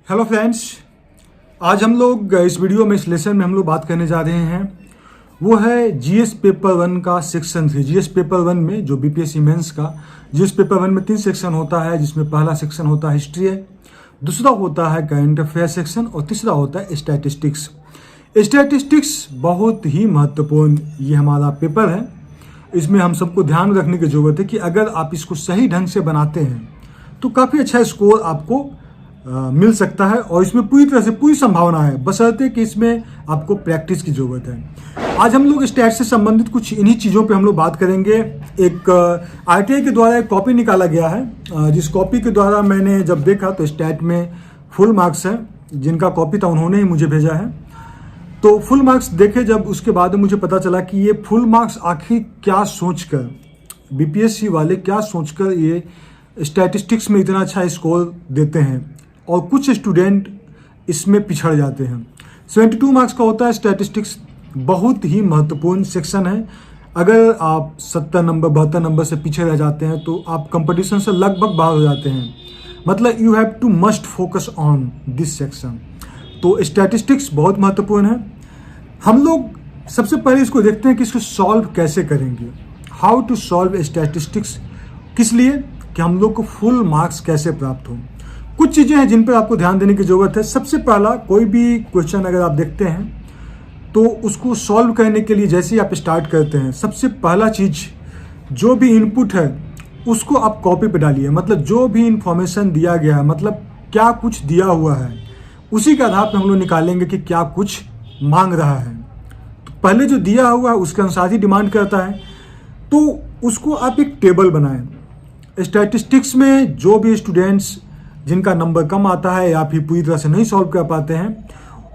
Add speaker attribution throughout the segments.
Speaker 1: Hello friends, आज हम लोग इस वीडियो में इस लेसन में हम लोग बात करने जा रहे हैं वो है जीएस पेपर 1 का सेक्शन 3। जीएस पेपर 1 में जो बीपीएससी मेंस का जीएस पेपर 1 में 3 सेक्शन होता है, जिसमें पहला सेक्शन होता है हिस्ट्री है, दूसरा होता है करंट अफेयर सेक्शन और तीसरा होता है स्टैटिस्टिक्स। स्टैटिस्टिक्स बहुत ही महत्वपूर्ण ये हमारा पेपर है। इसमें हम सबको ध्यान रखने की जरूरत है कि अगर आप इसको सही ढंग से बनाते हैं तो काफ़ी अच्छा स्कोर आपको मिल सकता है और इसमें पूरी तरह से पूरी संभावना है, बशर्ते कि इसमें आपको प्रैक्टिस की जरूरत है। आज हम लोग स्टैट से संबंधित कुछ इन्हीं चीज़ों पे हम लोग बात करेंगे। एक आरटीआई के द्वारा एक कॉपी निकाला गया है, जिस कॉपी के द्वारा मैंने जब देखा तो स्टैट में फुल मार्क्स है, जिनका कॉपी था उन्होंने ही मुझे भेजा है। तो फुल मार्क्स देखे जब, उसके बाद मुझे पता चला कि ये फुल मार्क्स आखिर क्या सोचकर बीपीएससी वाले क्या सोचकर ये स्टैटिस्टिक्स में इतना अच्छा स्कोर देते हैं और कुछ स्टूडेंट इसमें पिछड़ जाते हैं। 72 मार्क्स का होता है स्टैटिस्टिक्स, बहुत ही महत्वपूर्ण सेक्शन है। अगर आप 70 नंबर 72 नंबर से पीछे रह जाते हैं तो आप कंपटीशन से लगभग बाहर हो जाते हैं। मतलब you have to must focus on this section. तो स्टैटिस्टिक्स बहुत महत्वपूर्ण है। हम लोग सबसे पहले इसको देखते हैं कि इसको सॉल्व कैसे करेंगे। हाउ टू सॉल्व स्टैटिस्टिक्स, किस लिए कि हम लोग को फुल मार्क्स कैसे प्राप्त हो। कुछ चीज़ें हैं जिन पर आपको ध्यान देने की ज़रूरत है। सबसे पहला, कोई भी क्वेश्चन अगर आप देखते हैं तो उसको सॉल्व करने के लिए जैसे ही आप स्टार्ट करते हैं, सबसे पहला चीज़ जो भी इनपुट है उसको आप कॉपी पे डालिए। मतलब जो भी इंफॉर्मेशन दिया गया है, मतलब क्या कुछ दिया हुआ है, उसी के आधार पर हम लोग निकालेंगे कि क्या कुछ मांग रहा है। तो पहले जो दिया हुआ है उसके अनुसार ही डिमांड करता है, तो उसको आप एक टेबल बनाएं। स्टैटिस्टिक्स में जो भी स्टूडेंट्स जिनका नंबर कम आता है या फिर पूरी तरह से नहीं सॉल्व कर पाते हैं,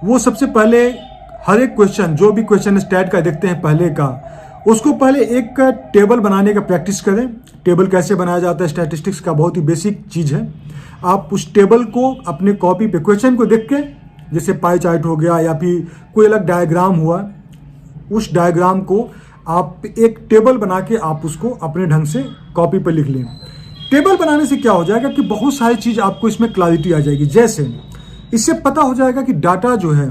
Speaker 1: वो सबसे पहले हर एक क्वेश्चन, जो भी क्वेश्चन स्टैट का देखते हैं पहले का, उसको पहले एक टेबल बनाने का प्रैक्टिस करें। टेबल कैसे बनाया जाता है स्टैटिस्टिक्स का बहुत ही बेसिक चीज़ है। आप उस टेबल को अपने कॉपी पे क्वेश्चन को देख के, जैसे पाई चार्ट हो गया या फिर कोई अलग डायग्राम हुआ, उस डायग्राम को आप एक टेबल बना के आप उसको अपने ढंग से कॉपी पर लिख लें। टेबल बनाने से क्या हो जाएगा कि बहुत सारी चीज़ आपको इसमें क्लैरिटी आ जाएगी। जैसे इससे पता हो जाएगा कि डाटा जो है,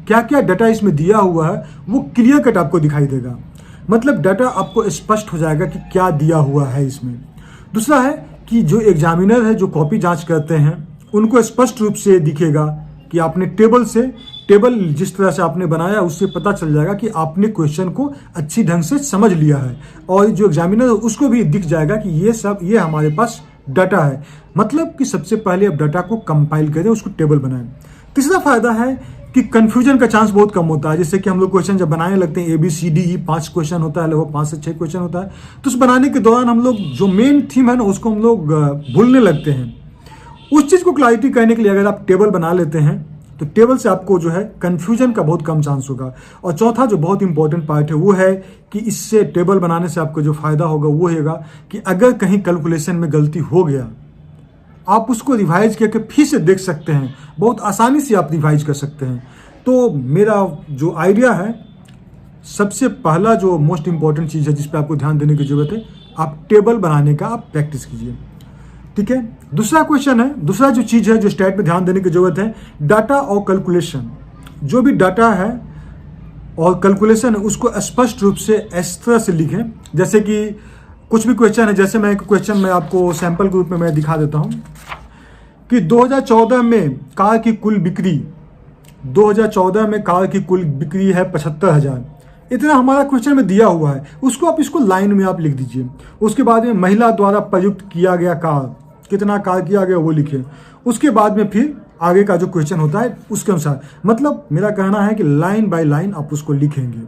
Speaker 1: क्या क्या डाटा इसमें दिया हुआ है, वो क्लियर कट आपको दिखाई देगा। मतलब डाटा आपको स्पष्ट हो जाएगा कि क्या दिया हुआ है इसमें। दूसरा है कि जो एग्जामिनर है, जो कॉपी जांच करते हैं, उनको स्पष्ट रूप से दिखेगा कि आपने टेबल जिस तरह से आपने बनाया उससे पता चल जाएगा कि आपने क्वेश्चन को अच्छी ढंग से समझ लिया है। और जो एग्जामिनर है उसको भी दिख जाएगा कि ये हमारे पास डाटा है। मतलब कि सबसे पहले आप डाटा को कंपाइल करें, उसको टेबल बनाएं। तीसरा फायदा है कि कंफ्यूजन का चांस बहुत कम होता है। जैसे कि हम लोग क्वेश्चन जब बनाने लगते हैं, ABCDE 5 क्वेश्चन होता है, लगभग 5 से 6 क्वेश्चन होता है, तो उस बनाने के दौरान हम लोग जो मेन थीम है ना उसको हम लोग भूलने लगते हैं। उस चीज़ को क्लैरिटी करने के लिए अगर आप टेबल बना लेते हैं तो टेबल से आपको जो है कंफ्यूजन का बहुत कम चांस होगा। और चौथा जो बहुत इंपॉर्टेंट पार्ट है वो है कि इससे टेबल बनाने से आपको जो फायदा होगा वो होगा कि अगर कहीं कैलकुलेशन में गलती हो गया, आप उसको रिवाइज करके फिर से देख सकते हैं। बहुत आसानी से आप रिवाइज कर सकते हैं। तो मेरा जो आइडिया है, सबसे पहला जो मोस्ट इंपॉर्टेंट चीज़ है जिस पर आपको ध्यान देने की जरूरत है, आप टेबल बनाने का आप प्रैक्टिस कीजिए। ठीक है। दूसरा क्वेश्चन है, दूसरा जो चीज़ है जो स्टैट में ध्यान देने की जरूरत है, डाटा और कैलकुलेशन। जो भी डाटा है और कैलकुलेशन है उसको स्पष्ट रूप से इस तरह से लिखें। जैसे कि कुछ भी क्वेश्चन है, जैसे मैं एक क्वेश्चन में आपको सैंपल के रूप में मैं दिखा देता हूं कि 2014 में कार की कुल बिक्री 2014 में कार की कुल बिक्री है 75,000। इतना हमारा क्वेश्चन में दिया हुआ है। उसको आप इसको लाइन में आप लिख दीजिए। उसके बाद में महिला द्वारा प्रयुक्त किया गया कार, कितना कार किया गया वो लिखिए। उसके बाद में फिर आगे का जो क्वेश्चन होता है उसके अनुसार, मतलब मेरा कहना है कि लाइन बाय लाइन आप उसको लिखेंगे।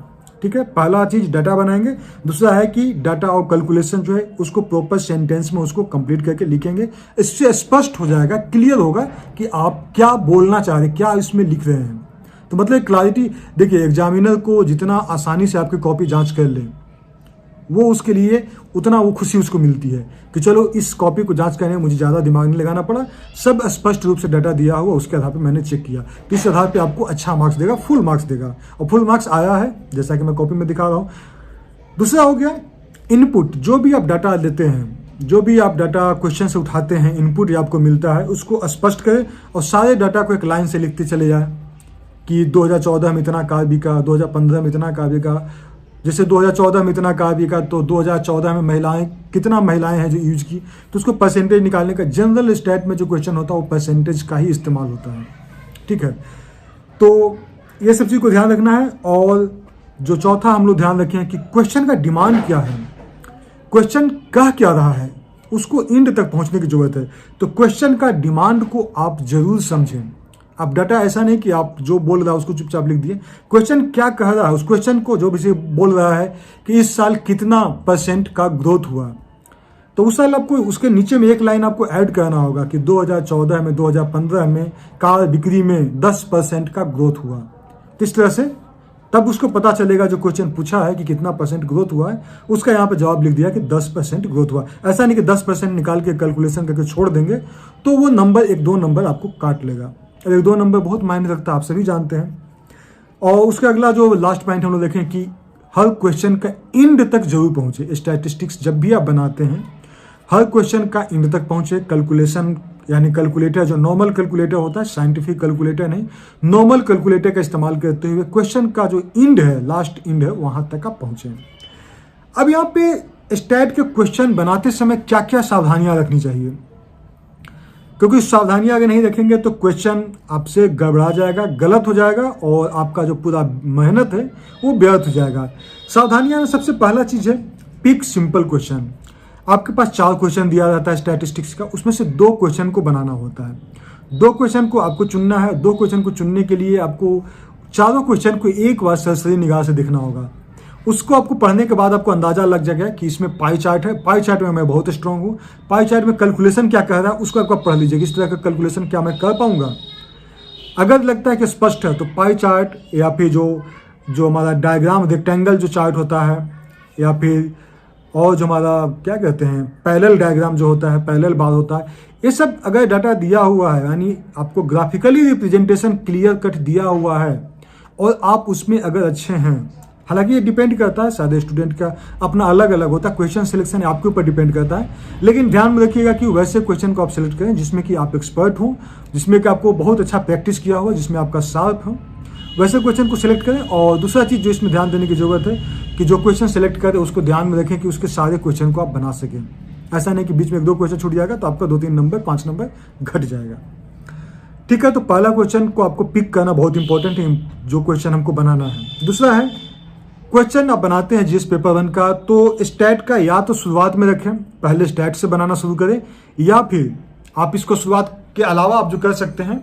Speaker 1: ठीक है। पहला चीज डाटा बनाएंगे। दूसरा है कि डाटा और कैलकुलेशन जो है उसको प्रॉपर सेंटेंस में उसको कंप्लीट करके लिखेंगे। इससे स्पष्ट हो जाएगा, क्लियर होगा कि आप क्या बोलना चाह रहे हैं, क्या इसमें लिख रहे हैं। तो मतलब क्लैरिटी, देखिए एग्जामिनर को जितना आसानी से आपकी कॉपी जांच कर ले, वो उसके लिए उतना वो खुशी उसको मिलती है कि चलो इस कॉपी को जांच करने में मुझे ज़्यादा दिमाग नहीं लगाना पड़ा, सब स्पष्ट रूप से डाटा दिया हुआ, उसके आधार पर मैंने चेक किया। तो इस आधार पे आपको अच्छा मार्क्स देगा, फुल मार्क्स देगा। और फुल मार्क्स आया है जैसा कि मैं कॉपी में दिखा रहा हूँ। दूसरा हो गया इनपुट। जो भी आप डाटा देते हैं जो भी आप डाटा क्वेश्चन से उठाते हैं, इनपुट या आपको मिलता है, उसको स्पष्ट करें और सारे डाटा को एक लाइन से लिखते चले जाए कि 2014 में इतना कार बिका, 2015 में इतना कार बिका। जैसे 2014 में इतना कार बिका तो 2014 में कितना महिलाएं हैं जो यूज की, तो उसको परसेंटेज निकालने का जनरल स्टैट में जो क्वेश्चन होता है वो परसेंटेज का ही इस्तेमाल होता है। ठीक है, तो ये सब चीज़ को ध्यान रखना है। और जो चौथा हम लोग ध्यान रखें कि क्वेश्चन का डिमांड क्या है, क्वेश्चन कह क्या रहा है, उसको एंड तक पहुंचने की जरूरत है। तो क्वेश्चन का डिमांड को आप जरूर समझें। अब डाटा ऐसा नहीं कि आप जो बोल रहा है उसको चुपचाप लिख दिए, क्वेश्चन क्या कह रहा है, उस क्वेश्चन को जो भी से बोल रहा है कि इस साल कितना % का ग्रोथ हुआ, तो उस साल आपको उसके नीचे में एक लाइन आपको ऐड करना होगा कि 2014 में 2015 में कार बिक्री में 10% का ग्रोथ हुआ। तो इस तरह से तब उसको पता चलेगा जो क्वेश्चन पूछा है कि कितना % ग्रोथ हुआ है, उसका यहाँ पे जवाब लिख दिया कि 10% ग्रोथ हुआ। ऐसा नहीं कि 10% निकाल के कैलकुलेशन करके छोड़ देंगे तो वो नंबर 1-2 नंबर आपको काट लेगा। 1-2 नंबर बहुत मायने रखता है, आप सभी जानते हैं। और उसका अगला जो लास्ट पॉइंट हम लोग देखें कि हर क्वेश्चन का एंड तक जरूर पहुंचे। स्टैटिस्टिक्स जब भी आप बनाते हैं हर क्वेश्चन का एंड तक पहुंचे। कैलकुलेशन यानी कैलकुलेटर, जो नॉर्मल कैलकुलेटर होता है, साइंटिफिक कैलकुलेटर नहीं, नॉर्मल कैलकुलेटर का इस्तेमाल करते हुए क्वेश्चन का जो एंड है, लास्ट एंड है, वहां तक आप पहुंचे। अब यहाँ पे स्टैट के क्वेश्चन बनाते समय क्या क्या सावधानियां रखनी चाहिए, क्योंकि सावधानियां अगर नहीं रखेंगे तो क्वेश्चन आपसे गड़बड़ा जाएगा, गलत हो जाएगा और आपका जो पूरा मेहनत है वो व्यर्थ हो जाएगा। सावधानियां में सबसे पहला चीज है पिक सिंपल क्वेश्चन। आपके पास 4 क्वेश्चन दिया जाता है स्टैटिस्टिक्स का, उसमें से 2 क्वेश्चन को बनाना होता है। 2 क्वेश्चन को आपको चुनना है। 2 क्वेश्चन को चुनने के लिए आपको चारों क्वेश्चन को एक बार सरसरी निगाह से देखना होगा। उसको आपको पढ़ने के बाद आपको अंदाजा लग जाएगा कि इसमें पाई चार्ट है, पाई चार्ट में मैं बहुत स्ट्रांग हूँ, पाई चार्ट में कैलकुलेशन क्या कह रहा है उसको आपको पढ़ लीजिए, इस तरह का कैलकुलेशन क्या मैं कर पाऊंगा। अगर लगता है कि स्पष्ट है तो पाई चार्ट या फिर जो हमारा डायग्राम रेक्टेंगल जो चार्ट होता है, या फिर और जो हमारा क्या कहते हैं पैरेलल डायग्राम जो होता है, पैरेलल बार होता है, ये सब अगर डाटा दिया हुआ है, यानी आपको ग्राफिकली रिप्रेजेंटेशन क्लियर कट दिया हुआ है और आप उसमें अगर अच्छे हैं, हालांकि ये डिपेंड करता है, सारे स्टूडेंट का अपना अलग अलग होता है, क्वेश्चन सिलेक्शन आपके ऊपर डिपेंड करता है, लेकिन ध्यान में रखिएगा कि वैसे क्वेश्चन को आप सिलेक्ट करें जिसमें कि आप एक्सपर्ट हो, जिसमें कि आपको बहुत अच्छा प्रैक्टिस किया हुआ, जिसमें आपका शार्प हो, वैसे क्वेश्चन को सिलेक्ट करें। और दूसरा चीज़ जो इसमें ध्यान देने की जरूरत है कि जो क्वेश्चन सिलेक्ट करें उसको ध्यान में रखें कि उसके सारे क्वेश्चन को आप बना सकें। ऐसा नहीं कि बीच में 1-2 क्वेश्चन छूट जाएगा तो आपका 2-3 नंबर 5 नंबर घट जाएगा। ठीक है, तो पहला क्वेश्चन को आपको पिक करना बहुत इंपॉर्टेंट है, जो क्वेश्चन हमको बनाना है। दूसरा है क्वेश्चन आप बनाते हैं जीएस पेपर 1 का, तो स्टैट का या तो शुरुआत में रखें, पहले स्टैट से बनाना शुरू करें, या फिर आप इसको शुरुआत के अलावा आप जो कर सकते हैं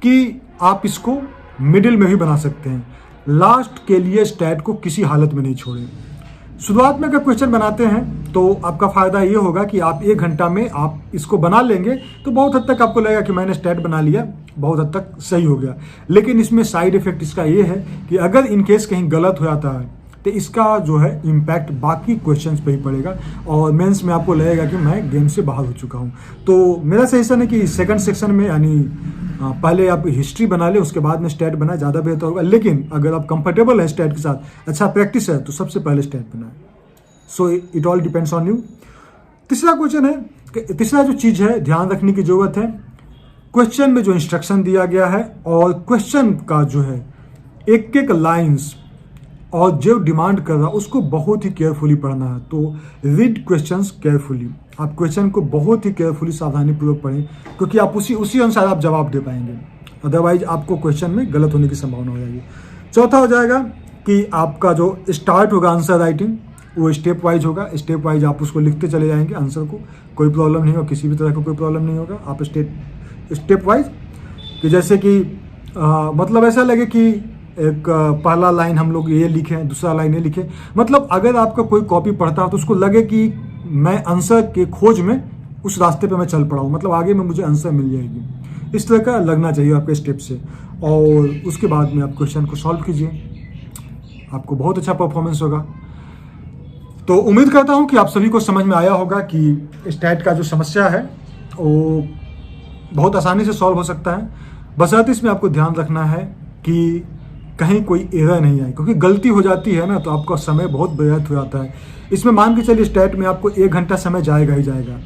Speaker 1: कि आप इसको मिडिल में भी बना सकते हैं। लास्ट के लिए स्टैट को किसी हालत में नहीं छोड़ें। शुरुआत में अगर क्वेश्चन बनाते हैं तो आपका फायदा ये होगा कि आप 1 घंटा में आप इसको बना लेंगे तो बहुत हद तक आपको लगेगा कि मैंने स्टैट बना लिया, बहुत हद तक सही हो गया। लेकिन इसमें साइड इफेक्ट इसका ये है कि अगर इनकेस कहीं गलत हो जाता है तो इसका जो है इम्पैक्ट बाकी क्वेश्चंस पे ही पड़ेगा और मेंस में आपको लगेगा कि मैं गेम से बाहर हो चुका हूँ। तो मेरा सजेशन है कि सेकंड सेक्शन में यानी पहले आप हिस्ट्री बना लें, उसके बाद में स्टैट बनाए, ज़्यादा बेहतर होगा। लेकिन अगर आप कंफर्टेबल है स्टैट के साथ, अच्छा प्रैक्टिस है, तो सबसे पहले स्टैट बनाए। So it all depends on you. तीसरा क्वेश्चन है, तीसरा जो चीज़ है ध्यान रखने की जरूरत है, क्वेश्चन में जो इंस्ट्रक्शन दिया गया है और क्वेश्चन का जो है एक एक लाइन्स और जो डिमांड कर रहा है उसको बहुत ही केयरफुली पढ़ना है। तो रीड क्वेश्चंस केयरफुली, आप क्वेश्चन को बहुत ही केयरफुली सावधानीपूर्वक पढ़ें, क्योंकि आप उसी अनुसार आप जवाब दे पाएंगे, अदरवाइज आपको क्वेश्चन में गलत होने की संभावना हो जाएगी। चौथा हो जाएगा कि आपका जो स्टार्ट होगा आंसर राइटिंग वो स्टेप वाइज होगा, स्टेप वाइज आप उसको लिखते चले जाएंगे आंसर को, कोई प्रॉब्लम नहीं होगा, किसी भी तरह का कोई प्रॉब्लम नहीं होगा। आप स्टेप वाइज कि जैसे कि मतलब ऐसा लगे कि एक पहला लाइन हम लोग ये लिखें, दूसरा लाइन ये लिखें, मतलब अगर आपका कोई कॉपी पढ़ता है तो उसको लगे कि मैं आंसर के खोज में उस रास्ते पे मैं चल पड़ा हूँ, मतलब आगे में मुझे आंसर मिल जाएगी, इस तरह का लगना चाहिए आपके स्टेप से। और उसके बाद में आप क्वेश्चन को सॉल्व कीजिए, आपको बहुत अच्छा परफॉर्मेंस होगा। तो उम्मीद करता हूँ कि आप सभी को समझ में आया होगा कि स्टैट का जो समस्या है वो बहुत आसानी से सॉल्व हो सकता है, बशर्ते इसमें आपको ध्यान रखना है कि कहीं कोई एरर नहीं आए, क्योंकि गलती हो जाती है ना तो आपका समय बहुत व्यर्थ हो जाता है। इसमें मान के चलिए स्टैट में आपको 1 घंटा समय जाएगा ही जाएगा।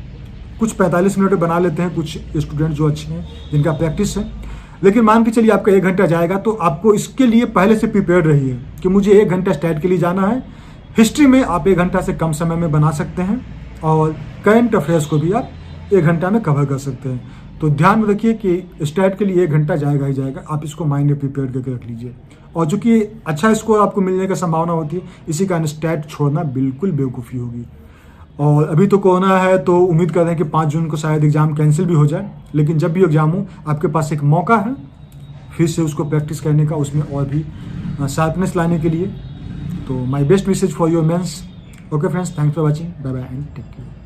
Speaker 1: कुछ 45 मिनट बना लेते हैं कुछ स्टूडेंट जो अच्छे हैं, जिनका प्रैक्टिस है, लेकिन मान के चलिए आपका 1 घंटा जाएगा, तो आपको इसके लिए पहले से प्रिपेयर्ड रहिए कि मुझे 1 घंटा स्टैट के लिए जाना है। हिस्ट्री में आप 1 घंटा से कम समय में बना सकते हैं और करंट अफेयर्स को भी आप 1 घंटा में कवर कर सकते हैं। तो ध्यान में रखिए कि स्टैट के लिए 1 घंटा जाएगा ही जाएगा, आप इसको माइंड में प्रिपेयर करके रख लीजिए। और चूंकि अच्छा स्कोर आपको मिलने की संभावना होती है, इसी कारण स्टैट छोड़ना बिल्कुल बेवकूफ़ी होगी। और अभी तो कोरोना है, तो उम्मीद कर रहे हैं कि 5 जून को शायद एग्ज़ाम कैंसिल भी हो जाए, लेकिन जब भी एग्ज़ाम हो आपके पास एक मौका है फिर से उसको प्रैक्टिस करने का, उसमें और भी शार्पनेस लाने के लिए। तो my best wishes for your mains. Okay friends, thanks for watching, bye bye and take care.